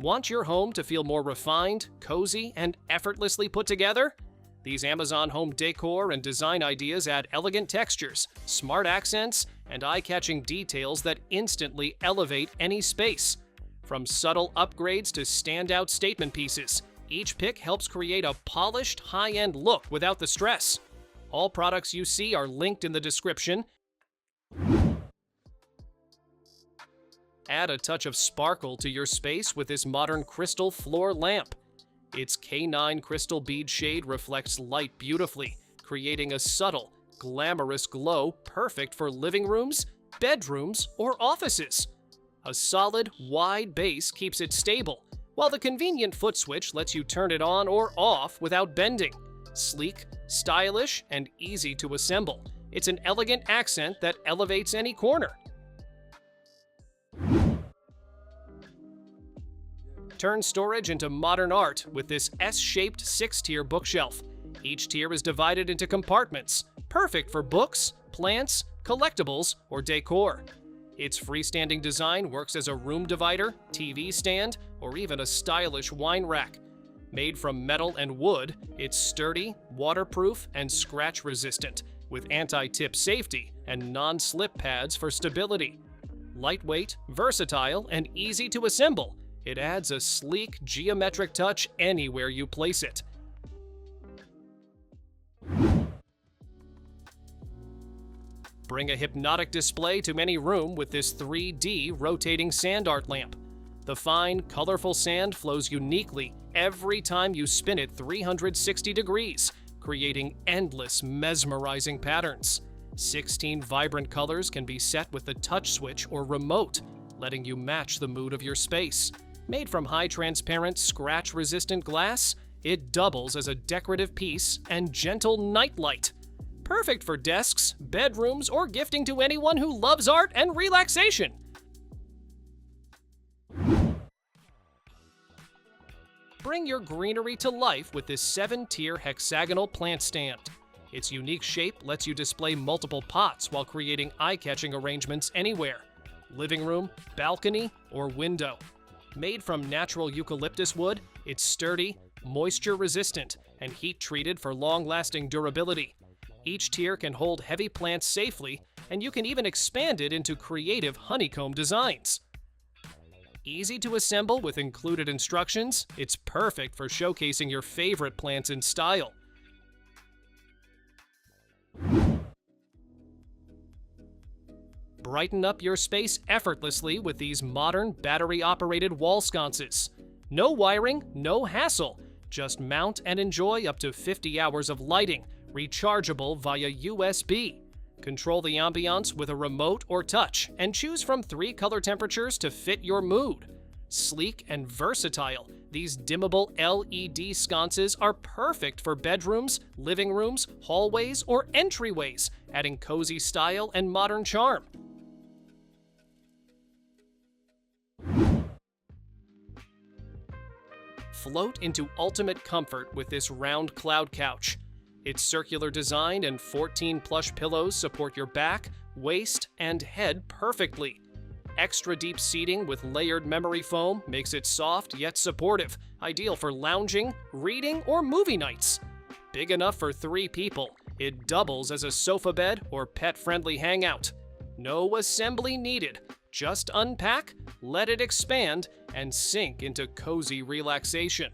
Want your home to feel more refined, cozy, and effortlessly put together? These Amazon home decor and design ideas add elegant textures, smart accents, and eye-catching details that instantly elevate any space. From subtle upgrades to standout statement pieces, each pick helps create a polished, high-end look without the stress. All products you see are linked in the description. Add a touch of sparkle to your space with this modern crystal floor lamp. Its K9 crystal bead shade reflects light beautifully, creating a subtle, glamorous glow perfect for living rooms, bedrooms, or offices. A solid, wide base keeps it stable, while the convenient foot switch lets you turn it on or off without bending. Sleek, stylish, and easy to assemble, it's an elegant accent that elevates any corner. Turn storage into modern art with this S-shaped 6-tier bookshelf. Each tier is divided into compartments, perfect for books, plants, collectibles, or decor. Its freestanding design works as a room divider, TV stand, or even a stylish wine rack. Made from metal and wood, it's sturdy, waterproof, and scratch-resistant, with anti-tip safety and non-slip pads for stability. Lightweight, versatile, and easy to assemble, it adds a sleek, geometric touch anywhere you place it. Bring a hypnotic display to any room with this 3D rotating sand art lamp. The fine, colorful sand flows uniquely every time you spin it 360 degrees, creating endless, mesmerizing patterns. 16 vibrant colors can be set with the touch switch or remote, letting you match the mood of your space. Made from high-transparent, scratch-resistant glass, it doubles as a decorative piece and gentle nightlight. Perfect for desks, bedrooms, or gifting to anyone who loves art and relaxation. Bring your greenery to life with this 7-tier hexagonal plant stand. Its unique shape lets you display multiple pots while creating eye-catching arrangements anywhere. Living room, balcony, or window. Made from natural eucalyptus wood, it's sturdy, moisture-resistant, and heat-treated for long-lasting durability. Each tier can hold heavy plants safely, and you can even expand it into creative honeycomb designs. Easy to assemble with included instructions, it's perfect for showcasing your favorite plants in style. Brighten up your space effortlessly with these modern battery-operated wall sconces. No wiring, no hassle. Just mount and enjoy up to 50 hours of lighting, rechargeable via USB. Control the ambiance with a remote or touch, and choose from 3 color temperatures to fit your mood. Sleek and versatile, these dimmable LED sconces are perfect for bedrooms, living rooms, hallways, or entryways, adding cozy style and modern charm. Float into ultimate comfort with this round cloud couch. Its circular design and 14 plush pillows support your back, waist, and head perfectly. Extra deep seating with layered memory foam makes it soft yet supportive, ideal for lounging, reading, or movie nights. Big enough for 3 people, it doubles as a sofa bed or pet-friendly hangout. No assembly needed. Just unpack, let it expand, and sink into cozy relaxation.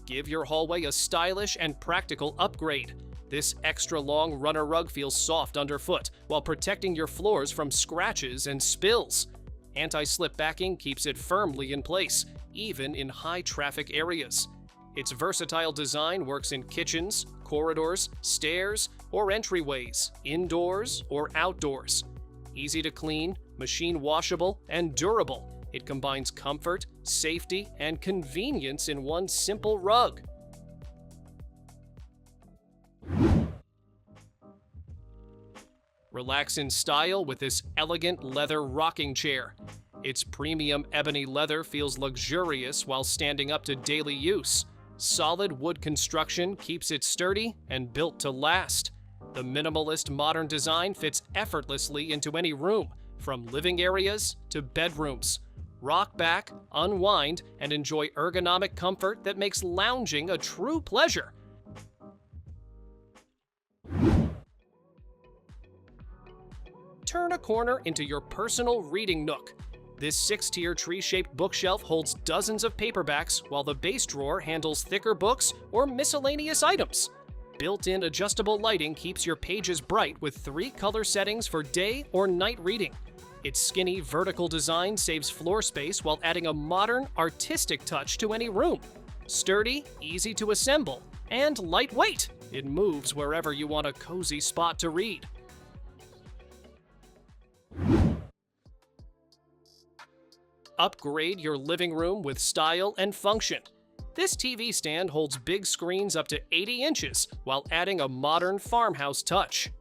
Give your hallway a stylish and practical upgrade. This extra-long runner rug feels soft underfoot while protecting your floors from scratches and spills. Anti-slip backing keeps it firmly in place, even in high-traffic areas. Its versatile design works in kitchens, corridors, stairs, or entryways, indoors or outdoors. Easy to clean, machine washable, and durable, it combines comfort, safety, and convenience in one simple rug. Relax in style with this elegant leather rocking chair. Its premium ebony leather feels luxurious while standing up to daily use. Solid wood construction keeps it sturdy and built to last. The minimalist modern design fits effortlessly into any room, from living areas to bedrooms. Rock back, unwind, and enjoy ergonomic comfort that makes lounging a true pleasure. Turn a corner into your personal reading nook. This 6-tier tree-shaped bookshelf holds dozens of paperbacks, while the base drawer handles thicker books or miscellaneous items. Built-in adjustable lighting keeps your pages bright with 3 color settings for day or night reading. Its skinny vertical design saves floor space while adding a modern, artistic touch to any room. Sturdy, easy to assemble, and lightweight. It moves wherever you want a cozy spot to read. Upgrade your living room with style and function. This TV stand holds big screens up to 80 inches while adding a modern farmhouse touch.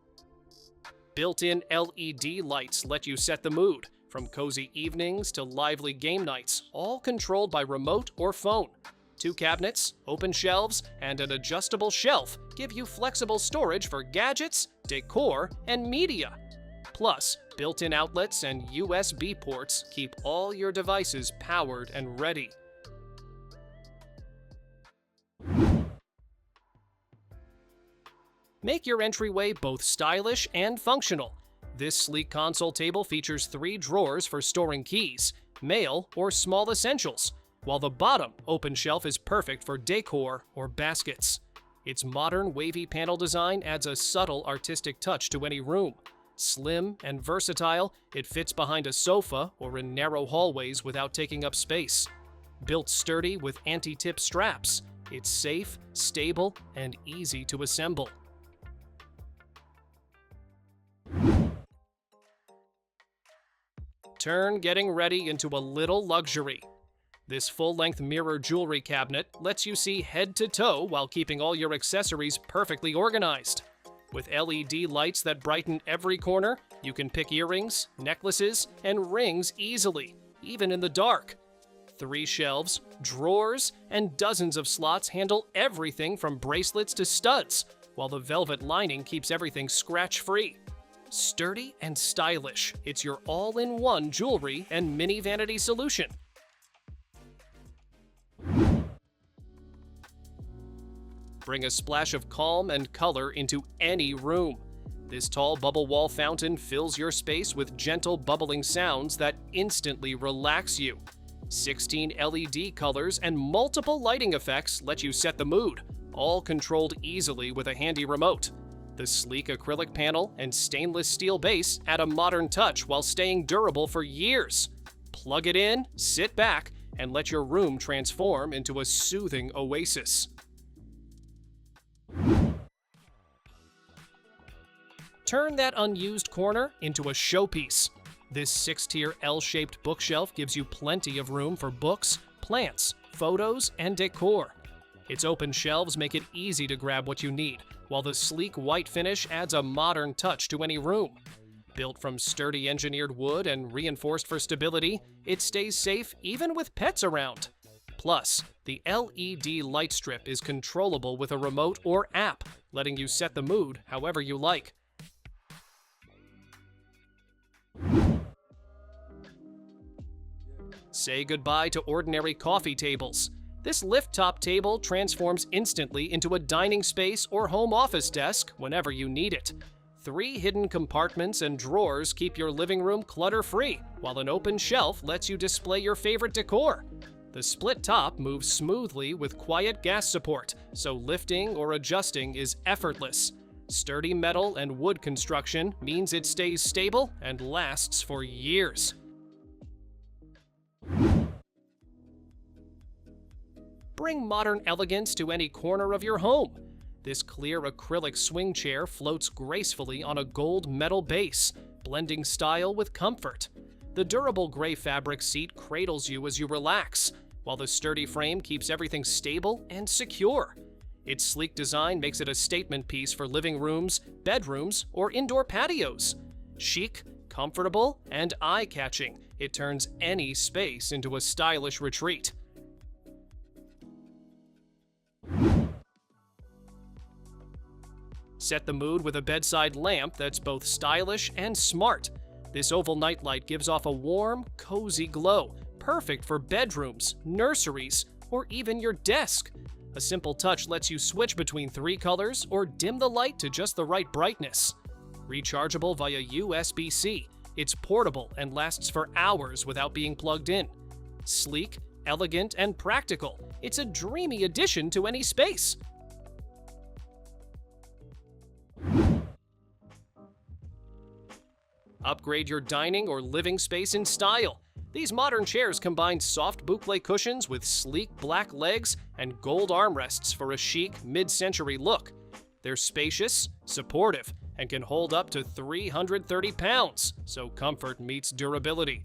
Built-in LED lights let you set the mood, from cozy evenings to lively game nights, all controlled by remote or phone. 2 cabinets, open shelves, and an adjustable shelf give you flexible storage for gadgets, decor, and media. Plus, built-in outlets and USB ports keep all your devices powered and ready. Make your entryway both stylish and functional. This sleek console table features 3 drawers for storing keys, mail, or small essentials, while the bottom open shelf is perfect for decor or baskets. Its modern wavy panel design adds a subtle artistic touch to any room. Slim and versatile, it fits behind a sofa or in narrow hallways without taking up space. Built sturdy with anti-tip straps, it's safe, stable, and easy to assemble. Turn getting ready into a little luxury. This full-length mirror jewelry cabinet lets you see head to toe while keeping all your accessories perfectly organized. With LED lights that brighten every corner, you can pick earrings, necklaces, and rings easily, even in the dark. 3 shelves, drawers, and dozens of slots handle everything from bracelets to studs, while the velvet lining keeps everything scratch-free. Sturdy and stylish, it's your all-in-one jewelry and mini vanity solution. Bring a splash of calm and color into any room. This tall bubble wall fountain fills your space with gentle bubbling sounds that instantly relax you. 16 LED colors and multiple lighting effects let you set the mood, all controlled easily with a handy remote. The sleek acrylic panel and stainless steel base add a modern touch while staying durable for years. Plug it in, sit back, and let your room transform into a soothing oasis. Turn that unused corner into a showpiece. This 6-tier L-shaped bookshelf gives you plenty of room for books, plants, photos, and decor. Its open shelves make it easy to grab what you need, while the sleek white finish adds a modern touch to any room. Built from sturdy engineered wood and reinforced for stability, it stays safe even with pets around. Plus, the LED light strip is controllable with a remote or app, letting you set the mood however you like. Say goodbye to ordinary coffee tables. This lift-top table transforms instantly into a dining space or home office desk whenever you need it. 3 hidden compartments and drawers keep your living room clutter-free, while an open shelf lets you display your favorite decor. The split top moves smoothly with quiet gas support, so lifting or adjusting is effortless. Sturdy metal and wood construction means it stays stable and lasts for years. Bring modern elegance to any corner of your home. This clear acrylic swing chair floats gracefully on a gold metal base, blending style with comfort. The durable gray fabric seat cradles you as you relax, while the sturdy frame keeps everything stable and secure. Its sleek design makes it a statement piece for living rooms, bedrooms, or indoor patios. Chic, comfortable, and eye-catching, it turns any space into a stylish retreat. Set the mood with a bedside lamp that's both stylish and smart. This oval nightlight gives off a warm, cozy glow, perfect for bedrooms, nurseries, or even your desk. A simple touch lets you switch between 3 colors or dim the light to just the right brightness. Rechargeable via USB-C, it's portable and lasts for hours without being plugged in. Sleek, elegant, and practical, it's a dreamy addition to any space. Upgrade your dining or living space in style. These modern chairs combine soft boucle cushions with sleek black legs and gold armrests for a chic, mid-century look. They're spacious, supportive, and can hold up to 330 pounds, so comfort meets durability.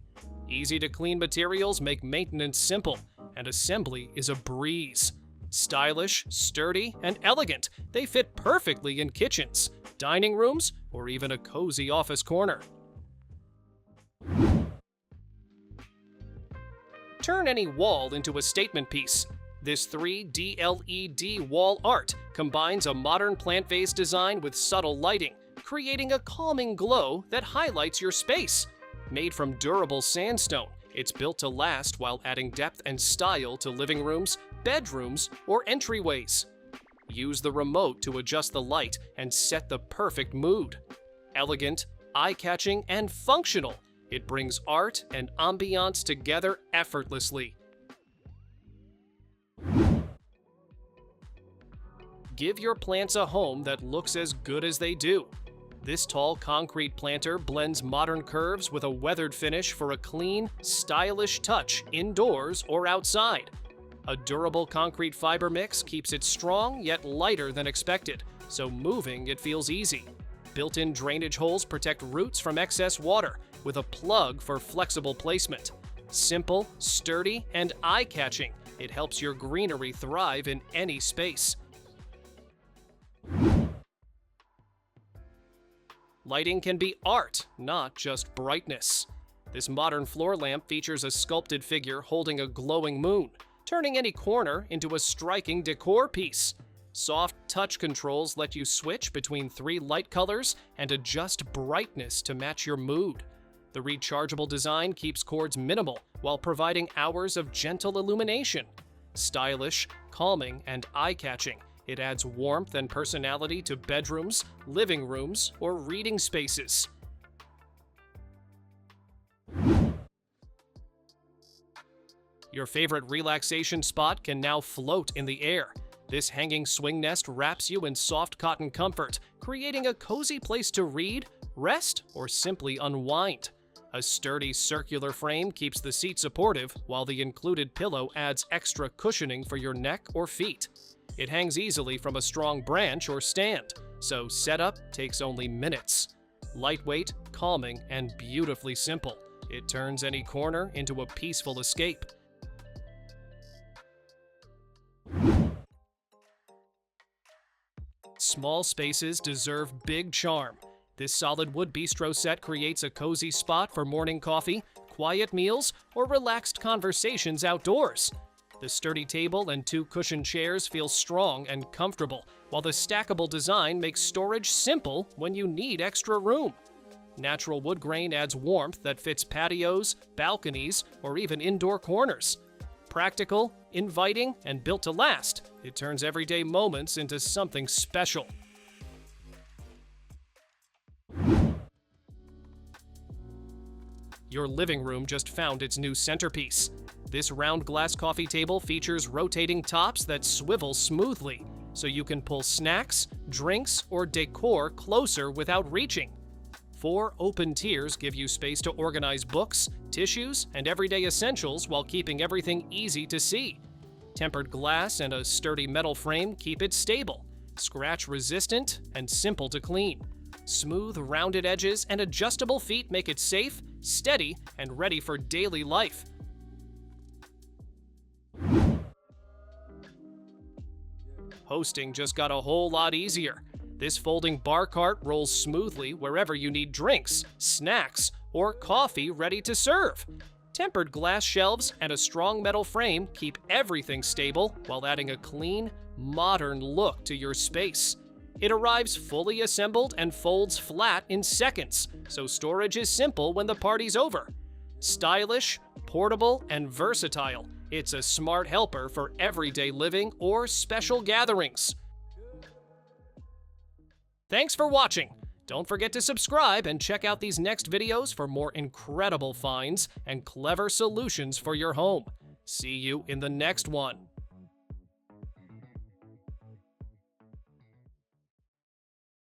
Easy-to-clean materials make maintenance simple, and assembly is a breeze. Stylish, sturdy, and elegant, they fit perfectly in kitchens, dining rooms, or even a cozy office corner. Turn any wall into a statement piece. This 3D LED wall art combines a modern plant vase design with subtle lighting, creating a calming glow that highlights your space. Made from durable sandstone, it's built to last while adding depth and style to living rooms, bedrooms, or entryways. Use the remote to adjust the light and set the perfect mood. Elegant, eye-catching, and functional, it brings art and ambiance together effortlessly. Give your plants a home that looks as good as they do. This tall concrete planter blends modern curves with a weathered finish for a clean, stylish touch indoors or outside. A durable concrete fiber mix keeps it strong yet lighter than expected, so moving it feels easy. Built-in drainage holes protect roots from excess water, with a plug for flexible placement. Simple, sturdy, and eye-catching, it helps your greenery thrive in any space. Lighting can be art, not just brightness. This modern floor lamp features a sculpted figure holding a glowing moon, turning any corner into a striking decor piece. Soft touch controls let you switch between 3 light colors and adjust brightness to match your mood. The rechargeable design keeps cords minimal while providing hours of gentle illumination. Stylish, calming, and eye-catching, it adds warmth and personality to bedrooms, living rooms, or reading spaces. Your favorite relaxation spot can now float in the air. This hanging swing nest wraps you in soft cotton comfort, creating a cozy place to read, rest, or simply unwind. A sturdy circular frame keeps the seat supportive, while the included pillow adds extra cushioning for your neck or feet. It hangs easily from a strong branch or stand, so setup takes only minutes. Lightweight, calming, and beautifully simple, it turns any corner into a peaceful escape. Small spaces deserve big charm. This solid wood bistro set creates a cozy spot for morning coffee, quiet meals, or relaxed conversations outdoors. The sturdy table and 2 cushioned chairs feel strong and comfortable, while the stackable design makes storage simple when you need extra room. Natural wood grain adds warmth that fits patios, balconies, or even indoor corners. Practical, inviting, and built to last, it turns everyday moments into something special. Your living room just found its new centerpiece. This round glass coffee table features rotating tops that swivel smoothly, so you can pull snacks, drinks, or decor closer without reaching. 4 open tiers give you space to organize books, tissues, and everyday essentials while keeping everything easy to see. Tempered glass and a sturdy metal frame keep it stable, scratch-resistant, and simple to clean. Smooth, rounded edges and adjustable feet make it safe, steady, and ready for daily life. Hosting just got a whole lot easier. This folding bar cart rolls smoothly wherever you need drinks, snacks, or coffee ready to serve. Tempered glass shelves and a strong metal frame keep everything stable while adding a clean, modern look to your space. It arrives fully assembled and folds flat in seconds, so storage is simple when the party's over. Stylish, portable, and versatile, it's a smart helper for everyday living or special gatherings. Thanks for watching! Don't forget to subscribe and check out these next videos for more incredible finds and clever solutions for your home. See you in the next one.